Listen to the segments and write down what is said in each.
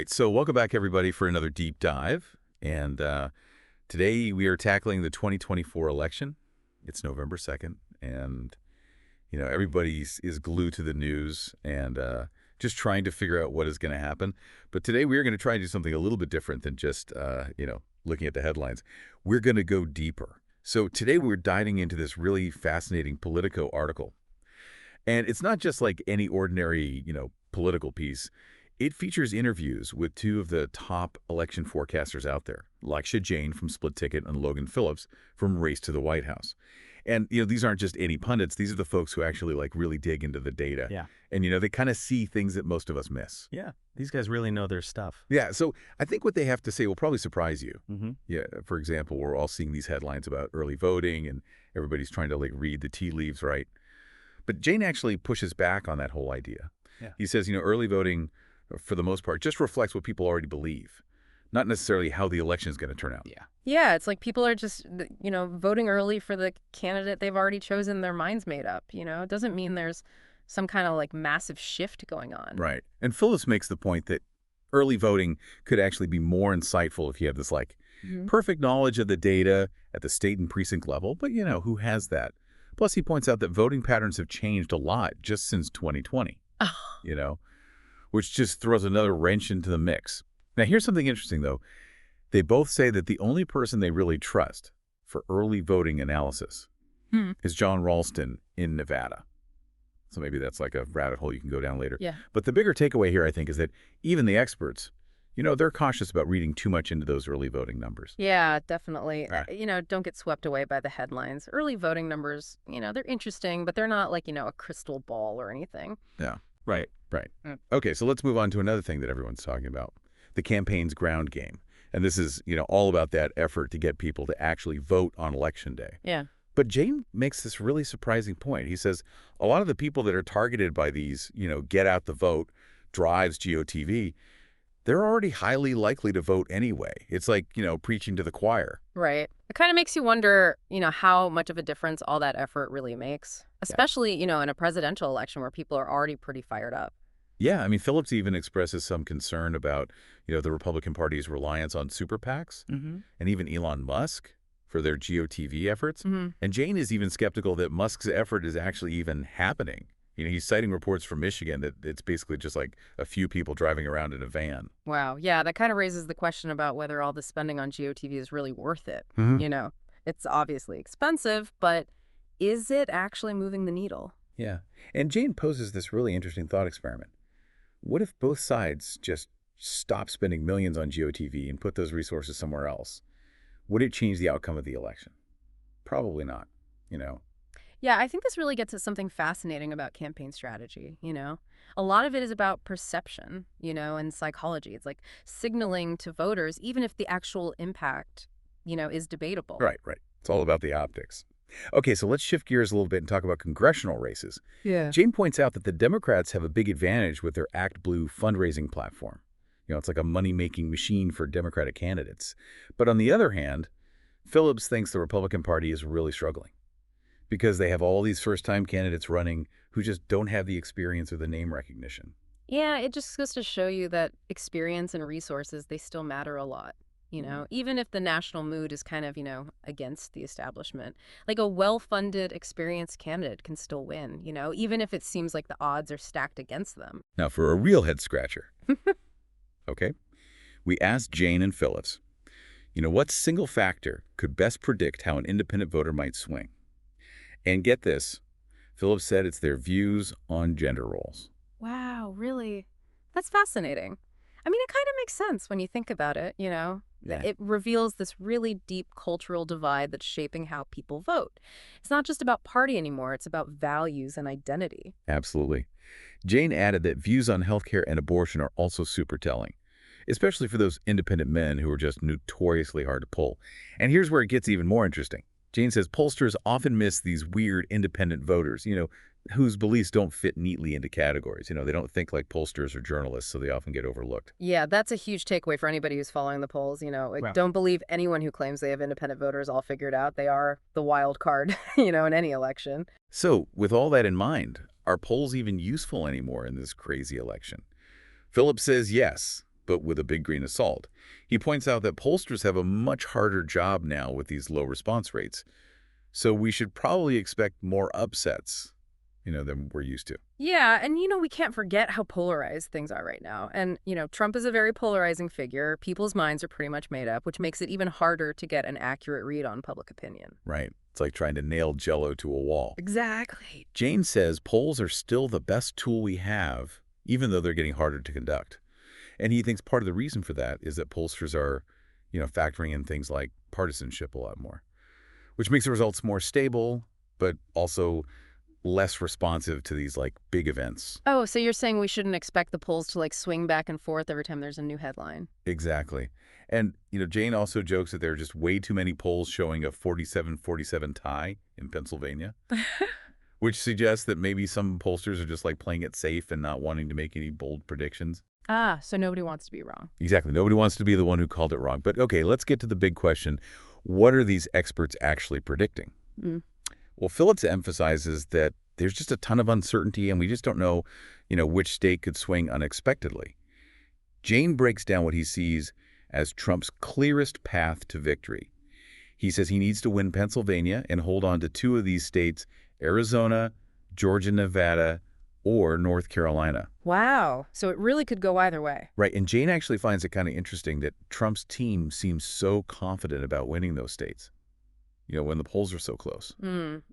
right, so welcome back, everybody, for another deep dive. And today we are tackling the 2024 election. It's November 2nd, and, everybody is glued to the news and just trying to figure out what is going to happen. But today we are going to try and do something a little bit different than just, looking at the headlines. We're going to go deeper. So today we're diving into this really fascinating Politico article. And it's not just like any ordinary, political piece. It features interviews with two of the top election forecasters out there, Lakshya Jain from Split Ticket and Logan Phillips from Race to the White House. And, these aren't just any pundits. These are the folks who actually really dig into the data. Yeah. And, they kind of see things that most of us miss. Yeah. These guys really know their stuff. Yeah. So I think what they have to say will probably surprise you. Mm-hmm. Yeah. For example, we're all seeing these headlines about early voting and everybody's trying to read the tea leaves, right? But Jain actually pushes back on that whole idea. Yeah. He says, early voting, for the most part, just reflects what people already believe, not necessarily how the election is going to turn out. Yeah. Yeah, it's like people are just, voting early for the candidate they've already chosen, their minds made up, It doesn't mean there's some kind of massive shift going on. Right. And Phillips makes the point that early voting could actually be more insightful if you have this perfect knowledge of the data at the state and precinct level. But, who has that? Plus, he points out that voting patterns have changed a lot just since 2020, which just throws another wrench into the mix. Now, here's something interesting, though. They both say that the only person they really trust for early voting analysis is John Ralston in Nevada. So maybe that's like a rabbit hole you can go down later. Yeah. But the bigger takeaway here, I think, is that even the experts, they're cautious about reading too much into those early voting numbers. Yeah, definitely. Right. Don't get swept away by the headlines. Early voting numbers, they're interesting, but they're not a crystal ball or anything. Yeah. Right. Right. Okay, so let's move on to another thing that everyone's talking about, the campaign's ground game. And this is, all about that effort to get people to actually vote on Election Day. Yeah. But Jain makes this really surprising point. He says a lot of the people that are targeted by these, get out the vote drives GOTV, they're already highly likely to vote anyway. It's like, preaching to the choir. Right. It kind of makes you wonder, how much of a difference all that effort really makes, especially, in a presidential election where people are already pretty fired up. Yeah, I mean, Phillips even expresses some concern about, the Republican Party's reliance on super PACs and even Elon Musk for their GOTV efforts. And Jain is even skeptical that Musk's effort is actually even happening. He's citing reports from Michigan that it's basically just like a few people driving around in a van. Wow. Yeah, that kind of raises the question about whether all the spending on GOTV is really worth it. It's obviously expensive, but is it actually moving the needle? Yeah. And Jain poses this really interesting thought experiment. What if both sides just stop spending millions on GOTV and put those resources somewhere else? Would it change the outcome of the election? Probably not, Yeah, I think this really gets at something fascinating about campaign strategy, A lot of it is about perception, and psychology. It's like signaling to voters, even if the actual impact, is debatable. Right. It's all about the optics. Okay, so let's shift gears a little bit and talk about congressional races. Yeah. Jain points out that the Democrats have a big advantage with their Act Blue fundraising platform. It's like a money-making machine for Democratic candidates. But on the other hand, Phillips thinks the Republican Party is really struggling because they have all these first-time candidates running who just don't have the experience or the name recognition. Yeah, it just goes to show you that experience and resources, they still matter a lot. Even if the national mood is kind of, against the establishment, like a well-funded, experienced candidate can still win, even if it seems like the odds are stacked against them. Now, for a real head-scratcher, okay, we asked Jain and Phillips, what single factor could best predict how an independent voter might swing? And get this, Phillips said it's their views on gender roles. Wow, really? That's fascinating. I mean, it kind of makes sense when you think about it, Yeah. It reveals this really deep cultural divide that's shaping how people vote. It's not just about party anymore. It's about values and identity. Absolutely. Jain added that views on healthcare and abortion are also super telling, especially for those independent men who are just notoriously hard to poll. And here's where it gets even more interesting. Jain says pollsters often miss these weird independent voters, whose beliefs don't fit neatly into categories. They don't think like pollsters or journalists, so they often get overlooked. Yeah, that's a huge takeaway for anybody who's following the polls. Wow. Don't believe anyone who claims they have independent voters all figured out. They are the wild card, in any election. So with all that in mind, are polls even useful anymore in this crazy election? Phillips says yes, but with a big grain of salt. He points out that pollsters have a much harder job now with these low response rates, so we should probably expect more upsets, than we're used to. Yeah, and we can't forget how polarized things are right now. And, Trump is a very polarizing figure. People's minds are pretty much made up, which makes it even harder to get an accurate read on public opinion. Right. It's like trying to nail Jell-O to a wall. Exactly. Jain says polls are still the best tool we have, even though they're getting harder to conduct. And he thinks part of the reason for that is that pollsters are, factoring in things like partisanship a lot more, which makes the results more stable, but also less responsive to these big events. Oh, so you're saying we shouldn't expect the polls to swing back and forth every time there's a new headline? Exactly. And, Jain also jokes that there are just way too many polls showing a 47-47 tie in Pennsylvania, which suggests that maybe some pollsters are just playing it safe and not wanting to make any bold predictions. Ah, so nobody wants to be wrong. Exactly. Nobody wants to be the one who called it wrong. But okay, let's get to the big question. What are these experts actually predicting? Well, Phillips emphasizes that there's just a ton of uncertainty and we just don't know, which state could swing unexpectedly. Jain breaks down what he sees as Trump's clearest path to victory. He says he needs to win Pennsylvania and hold on to two of these states, Arizona, Georgia, Nevada, or North Carolina. Wow. So it really could go either way. Right. And Jain actually finds it kind of interesting that Trump's team seems so confident about winning those states, when the polls are so close.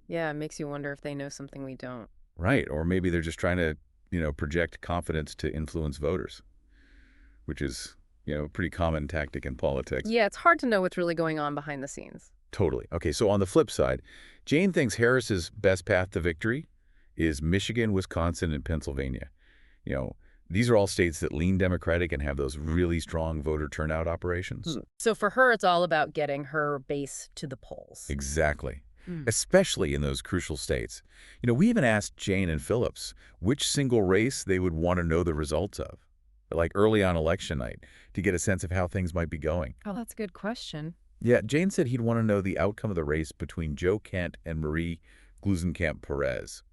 Yeah, it makes you wonder if they know something we don't. Right. Or maybe they're just trying to, project confidence to influence voters, which is, a pretty common tactic in politics. Yeah, it's hard to know what's really going on behind the scenes. Totally. Okay, so on the flip side, Jain thinks Harris's best path to victory is Michigan, Wisconsin, and Pennsylvania. These are all states that lean Democratic and have those really strong voter turnout operations. So for her, it's all about getting her base to the polls. Exactly. Especially in those crucial states. We even asked Jain and Phillips which single race they would want to know the results of, early on election night, to get a sense of how things might be going. Oh, that's a good question. Yeah, Jain said he'd want to know the outcome of the race between Joe Kent and Marie Gluesenkamp-Perez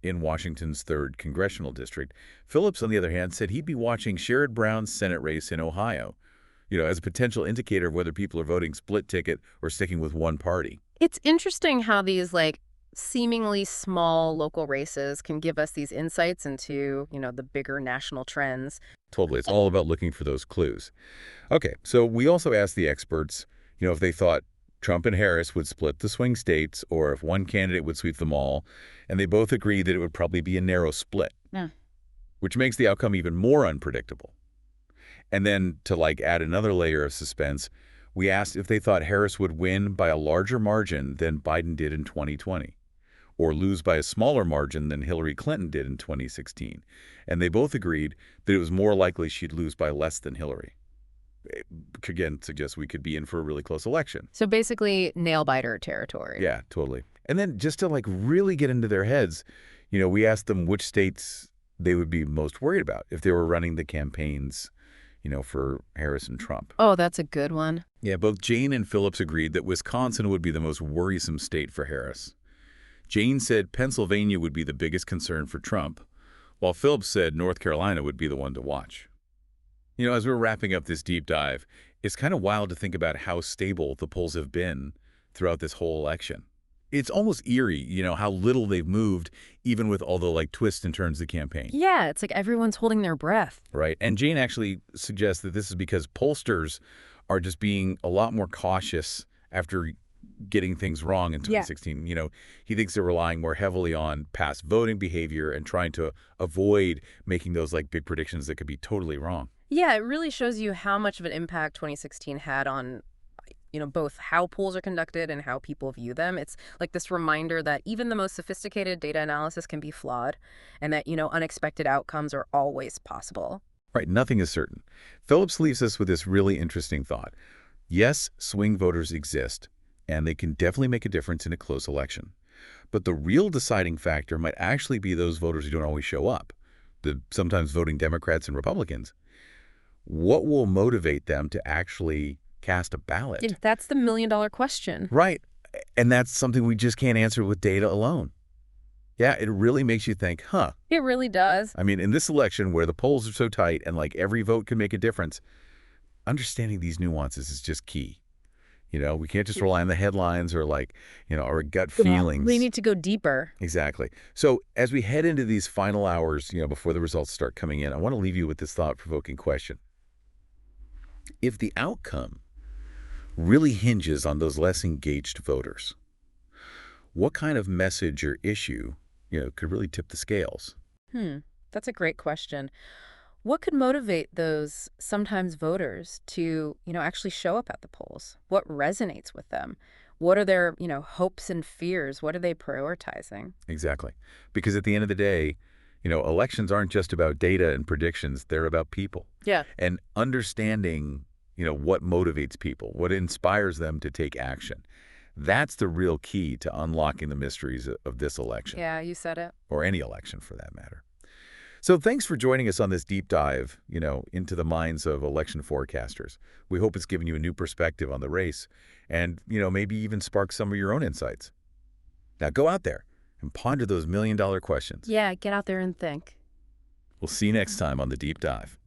in Washington's 3rd Congressional District. Phillips, on the other hand, said he'd be watching Sherrod Brown's Senate race in Ohio, as a potential indicator of whether people are voting split ticket or sticking with one party. It's interesting how these, seemingly small local races can give us these insights into, the bigger national trends. Totally. It's all about looking for those clues. Okay, so we also asked the experts, if they thought Trump and Harris would split the swing states or if one candidate would sweep them all, and they both agreed that it would probably be a narrow split, which makes the outcome even more unpredictable. And then to add another layer of suspense, we asked if they thought Harris would win by a larger margin than Biden did in 2020. Or lose by a smaller margin than Hillary Clinton did in 2016. And they both agreed that it was more likely she'd lose by less than Hillary. It, again, suggests we could be in for a really close election. So basically nail-biter territory. Yeah, totally. And then just to really get into their heads, we asked them which states they would be most worried about if they were running the campaigns, for Harris and Trump. Oh, that's a good one. Yeah, both Jain and Phillips agreed that Wisconsin would be the most worrisome state for Harris. Jain said Pennsylvania would be the biggest concern for Trump, while Phillips said North Carolina would be the one to watch. As we're wrapping up this deep dive, it's kind of wild to think about how stable the polls have been throughout this whole election. It's almost eerie, how little they've moved, even with all the twists and turns of the campaign. Yeah, it's like everyone's holding their breath. Right. And Jain actually suggests that this is because pollsters are just being a lot more cautious after getting things wrong in 2016. He thinks they're relying more heavily on past voting behavior and trying to avoid making those big predictions that could be totally wrong. Yeah, it really shows you how much of an impact 2016 had on, both how polls are conducted and how people view them. It's this reminder that even the most sophisticated data analysis can be flawed and that, unexpected outcomes are always possible. Right. Nothing is certain. Phillips leaves us with this really interesting thought. Yes, swing voters exist, and they can definitely make a difference in a close election. But the real deciding factor might actually be those voters who don't always show up, the sometimes voting Democrats and Republicans. What will motivate them to actually cast a ballot? Yeah, that's the million-dollar question. Right. And that's something we just can't answer with data alone. Yeah, it really makes you think, huh? It really does. I mean, in this election where the polls are so tight and like every vote can make a difference, understanding these nuances is just key. We can't just rely on the headlines or our gut feelings. We need to go deeper. Exactly. So as we head into these final hours, before the results start coming in, I want to leave you with this thought-provoking question. If the outcome really hinges on those less engaged voters, what kind of message or issue, could really tip the scales? That's a great question. What could motivate those sometimes voters to, actually show up at the polls? What resonates with them? What are their, hopes and fears? What are they prioritizing? Exactly. Because at the end of the day, elections aren't just about data and predictions. They're about people. Yeah. And understanding, what motivates people, what inspires them to take action. That's the real key to unlocking the mysteries of this election. Yeah, you said it. Or any election for that matter. So thanks for joining us on this deep dive, into the minds of election forecasters. We hope it's given you a new perspective on the race and, maybe even spark some of your own insights. Now go out there and ponder those million-dollar questions. Yeah, get out there and think. We'll see you next time on The Deep Dive.